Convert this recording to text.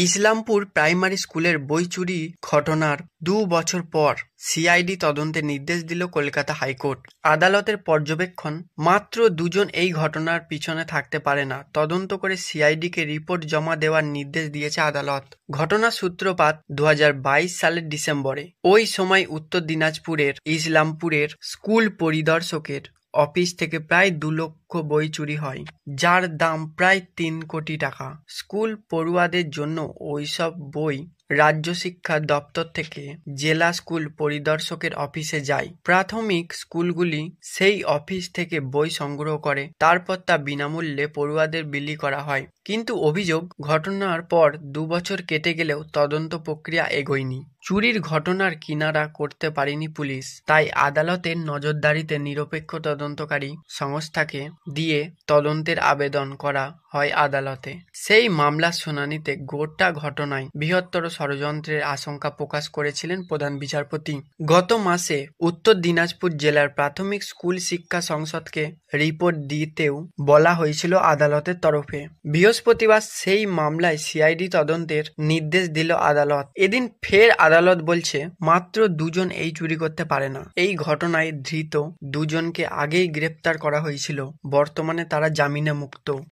Islampur primary স্কুলের বই চুরি ঘটনার ২ বছর পর সিআইডি তদন্তের নির্দেশ দিল কলকাতা হাইকোর্ট। আদালতের পর্যবেক্ষণ, মাত্র দুজন এই ঘটনার পিছনে থাকতে পারে না। তদন্ত করে সিআইডিকে রিপোর্ট জমা দেওয়ার নির্দেশ দিয়েছে আদালত। ঘটনার সূত্রপাত ২০২২ সালের ডিসেম্বরে। ওই সময় উত্তর দিনাজপুরের ইসলামপুরের স্কুল পরিদর্শকের অফিস থেকে প্রায় ২ লক্ষ বই চুরি হয়, যার দাম প্রায় ৩ কোটি টাকা। স্কুল পড়ুয়াদের জন্য ওইসব বই রাজ্য শিক্ষা দপ্তর থেকে জেলা স্কুল পরিদর্শকের অফিসে যায়। প্রাথমিক স্কুলগুলি সেই অফিস থেকে বই সংগ্রহ করে, তারপর তা বিনামূল্যে পড়ুয়াদের বিলি করা হয়। কিন্তু অভিযোগ, ঘটনার পর ২ বছর কেটে গেলেও তদন্ত প্রক্রিয়া এগোয়নি। চুরির ঘটনার কিনারা করতে পারেনি পুলিশ, তাই আদালতের নজরদারিতে নিরপেক্ষ তদন্তকারী সংস্থাকে দিয়ে তদন্তের আবেদন করা হয় আদালতে। সেই মামলার শুনানিতে গোটা ঘটনায় বৃহত্তর ষড়যন্ত্রের আশঙ্কা প্রকাশ করেছিলেন প্রধান বিচারপতি। গত মাসে উত্তর দিনাজপুর জেলার প্রাথমিক স্কুল শিক্ষা সংসদকে রিপোর্ট দিতেও বলা হয়েছিল আদালতের তরফে। বৃহস্পতিবার সেই মামলায় সিআইডি তদন্তের নির্দেশ দিল আদালত। এদিন ফের আদালত বলছে, মাত্র দুজন এই চুরি করতে পারে না। এই ঘটনায় ধৃত দুজনকে আগেই গ্রেপ্তার করা হয়েছিল, বর্তমানে তারা জামিনে মুক্ত।